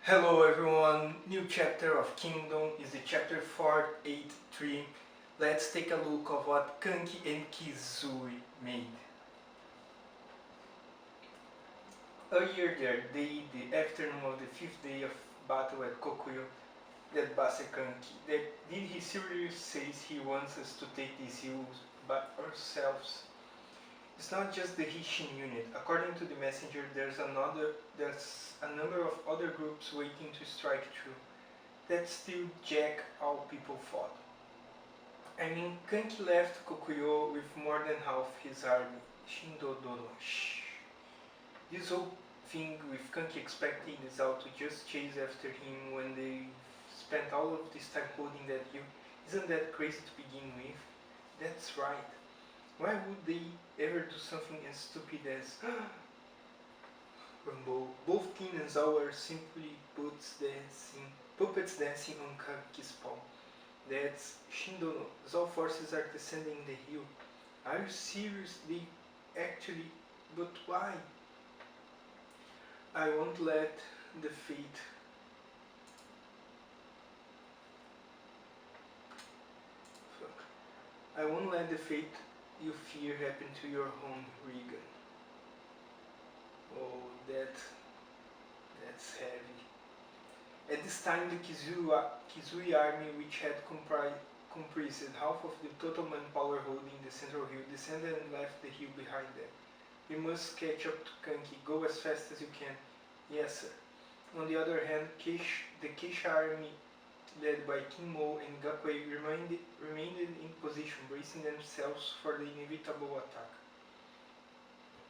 Hello everyone, new chapter of Kingdom is the chapter 483. Let's take a look of what Kanki and Kizui made. Earlier that day, the afternoon of the fifth day of battle at Kokuyo, that Base Kanki, that did he seriously says he wants us to take these hills by ourselves. It's not just the Hishin unit. According to the messenger, there's a number of other groups waiting to strike through. That's still Jack all people fought. I mean, Kanki left Kokuyo with more than half his army. Shindodono. Shh. This whole thing with Kanki expecting Izao to just chase after him when they spent all of this time holding that hill, isn't that crazy to begin with? That's right. Why would they ever do something as stupid as Rumble? Both Kin and Zhao are simply puppets dancing on Kanki's palm. That's Shindono. Zhao forces are descending the hill. Are you serious? They actually. But why? I won't let the fate. Fuck. I won't let the fate you fear happen to your home, Regan. Oh, that's heavy. At this time, the Kizui army, which had comprised half of the total manpower holding the central hill, descended and left the hill behind them. We must catch up to Kanki. Go as fast as you can. Yes, sir. On the other hand, the Keisha army, led by Kinmo and Gakui, remained in position, bracing themselves for the inevitable attack.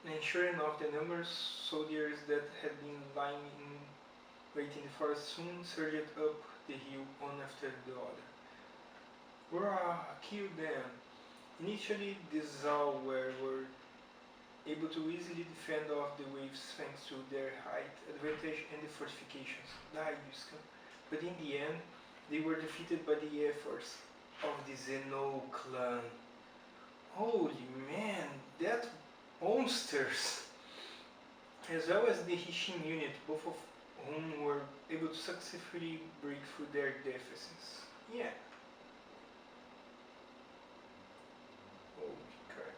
And sure enough, the numerous soldiers that had been lying in wait in the forest soon surged up the hill, one after the other. Hurrah! Kill them! Initially, these Zhao were able to easily defend off the waves thanks to their height advantage and the fortifications. Die, you scum! But in the end, they were defeated by the efforts of the Zeno clan. Holy man, that monsters! As well as the Hishin unit, both of whom were able to successfully break through their defenses. Yeah. Holy crap.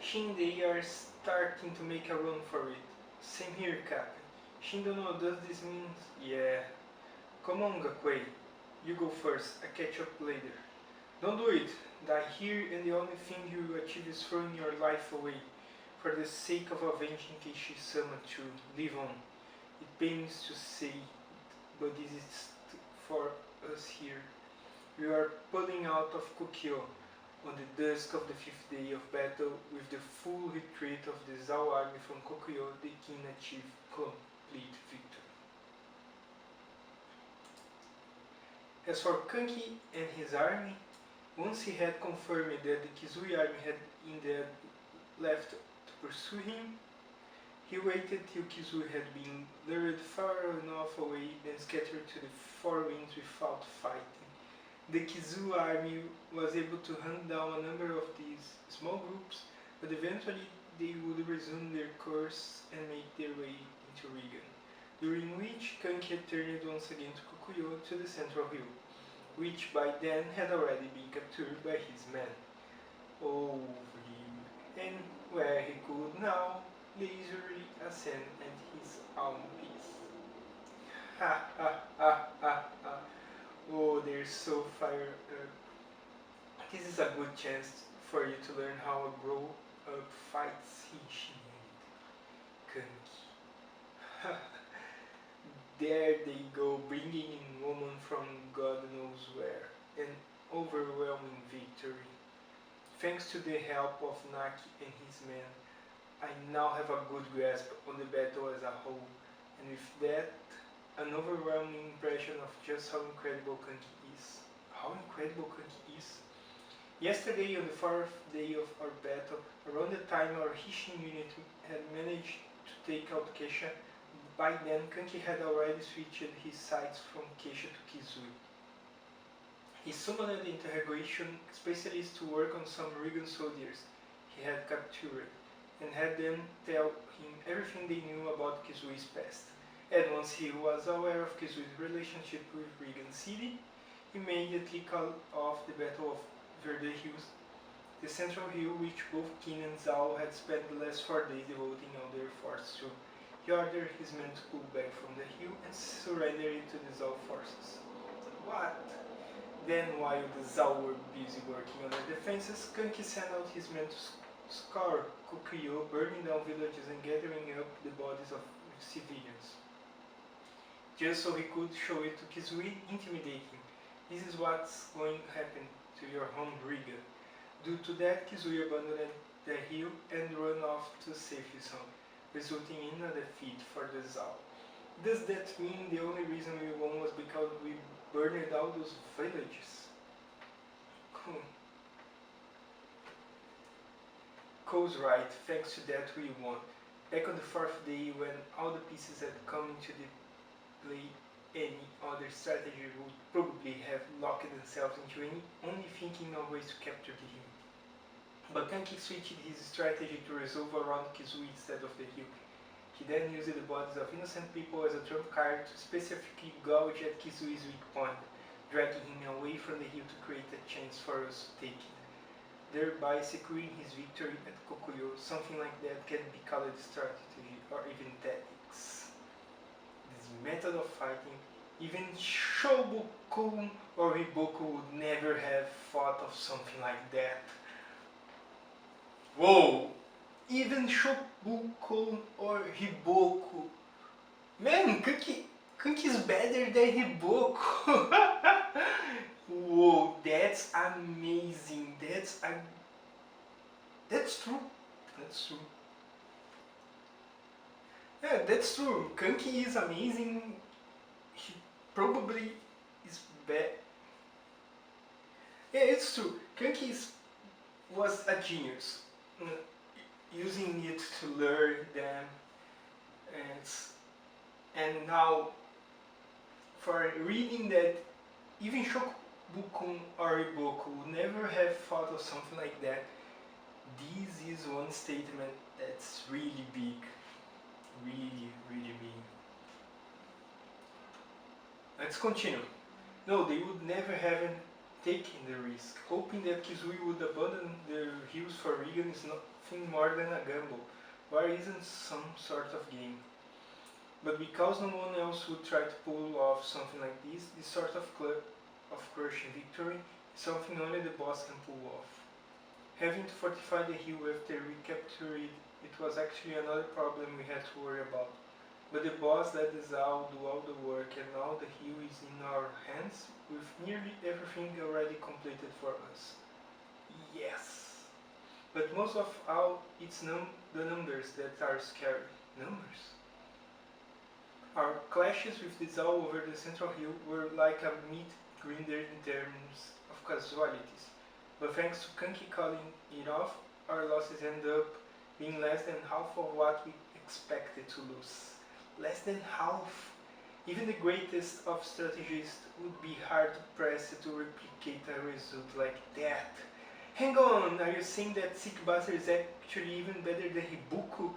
Shin, they are starting to make a run for it. Same here, Captain. Shindono, does this mean? Yeah. Come on, Gakui. You go first. I catch up later. Don't do it. Die here and the only thing you achieve is throwing your life away. For the sake of avenging Keishi-sama too. Live on. It pains to say it, but this is for us here. We are pulling out of Kokyo on the dusk of the fifth day of battle. With the full retreat of the Zhao army from Kokyo, the king achieved complete victory. As for Kanki and his army, once he had confirmed that the Kizui army had indeed left to pursue him, he waited till Kizui had been lured far enough away, then scattered to the four winds without fighting. The Kizui army was able to hunt down a number of these small groups, but eventually they would resume their course and make their way into Regan, during which Kanki had turned once again to Kokuyo to the central hill, which by then had already been captured by his men. Over him, and where he could now leisurely ascend at his own pace. Ha ha ha ha ha. Oh, they're so fired up. This is a good chance for you to learn how a grown-up fights Hishin Kanki. There they go, bringing in woman from God knows where, an overwhelming victory. Thanks to the help of Naki and his men, I now have a good grasp on the battle as a whole, and with that, an overwhelming impression of just how incredible Kanki is. How incredible Kanki is! Yesterday, on the fourth day of our battle, around the time our Hishin unit had managed to take out Keisha, by then Kanki had already switched his sights from Keisha to Kizui. He summoned an interrogation specialist to work on some Regan soldiers he had captured, and had them tell him everything they knew about Kizui's past. And once he was aware of Kizui's relationship with Regan City, he immediately called off the Battle of Verde Hills, the central hill which both Kin and Zhao had spent the last 4 days devoting all their forces to. He ordered his men to pull back from the hill and surrender it to the Zhao forces. What? Then, while the Zhao were busy working on their defenses, Kanki sent out his men to scour Kokuyo, burning down villages and gathering up the bodies of civilians, just so he could show it to Kizui, intimidate him. This is what's going to happen to your home, Riga. Due to that, Kizui abandoned the hill and ran off to save his home, resulting in a defeat for the Zhao. Does that mean the only reason we won was because we burned all those villages? Cole's right, thanks to that we won. Back on the 4th day, when all the pieces had come into the play, any other strategy would probably have locked themselves into only thinking of ways to capture the hill. But Kanki switched his strategy to resolve around Kizui instead of the hill. He then used the bodies of innocent people as a trump card to specifically gouge at Kizui's weak point, dragging him away from the hill to create a chance for us to take it, thereby securing his victory at Kokuyo. Something like that can be called strategy or even tactics. This method of fighting, even Shoboku or Hiboku would never have thought of something like that. Whoa! Even Shoboku or Hiboku. Man, Kanki is better than Hiboku. Whoa, that's amazing. That's true. That's true. Yeah, that's true. Kanki is amazing. He probably is bad. Yeah, it's true. Kanki was a genius. Using it to learn them, and now for reading that, even Shoboku or Iboku would never have thought of something like that. This is one statement that's really big, really big. Let's continue. No, they would never have taken the risk. Hoping that Kizui would abandon the hills for Regan is nothing more than a gamble. War isn't some sort of game. But because no one else would try to pull off something like this sort of crushing victory is something only the boss can pull off. Having to fortify the hill after we captured it was actually another problem we had to worry about. But the boss let the Zhao do all the work, and now the hill is in our hands with nearly everything already completed for us. Yes! But most of all, it's the numbers that are scary. Numbers? Our clashes with the Zhao over the central hill were like a meat grinder in terms of casualties. But thanks to Kanki calling it off, our losses end up being less than half of what we expected to lose. Less than half. Even the greatest of strategists would be hard pressed to replicate a result like that. Hang on, are you saying that Sickbuster is actually even better than Hibuku?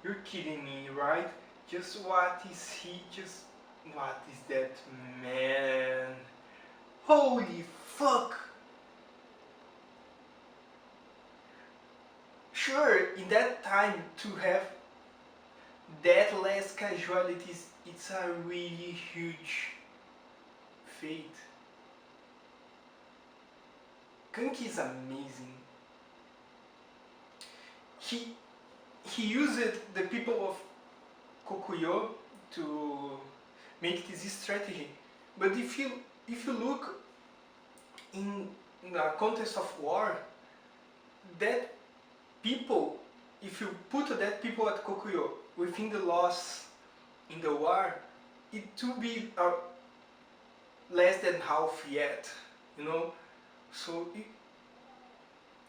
You're kidding me, right? What is that, man? Holy fuck! Sure, in that time to have that less casualties, it's a really huge feat. Kanki is amazing. He used the people of Kokuyo to make this strategy. But if you look in the context of war, that people, if you put that people at Kokuyo within the loss in the war, it will be less than half yet, you know. So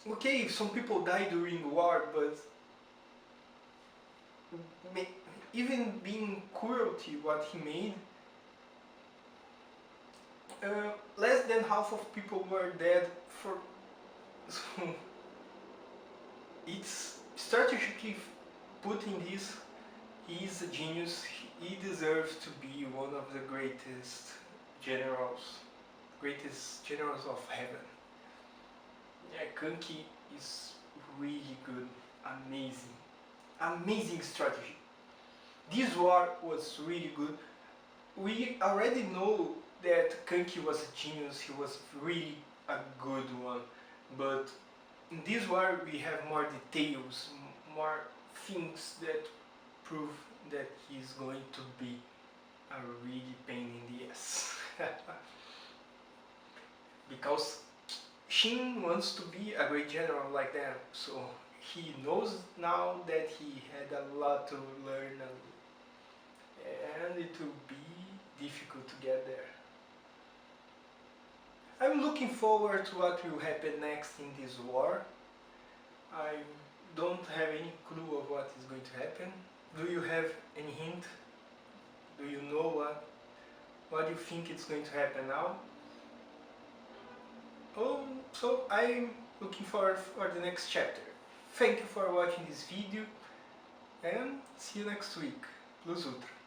okay, if some people die during war, but even being cruelty what he made, less than half of people were dead for. So it's strategically putting this, he is a genius. He deserves to be one of the greatest generals of heaven. Yeah, Kanki is really good, amazing strategy. This war was really good. We already know that Kanki was a genius, he was really a good one, but in this war we have more details, more things that prove that he's going to be a really pain in the ass. Because Shin wants to be a great general like them, so he knows now that he had a lot to learn and it will be difficult to get there. I'm looking forward to what will happen next in this war. I don't have any clue of what is going to happen. Do you have any hint? Do you know what you think is going to happen now? Oh, so I'm looking forward for the next chapter. Thank you for watching this video and see you next week. Plus Ultra.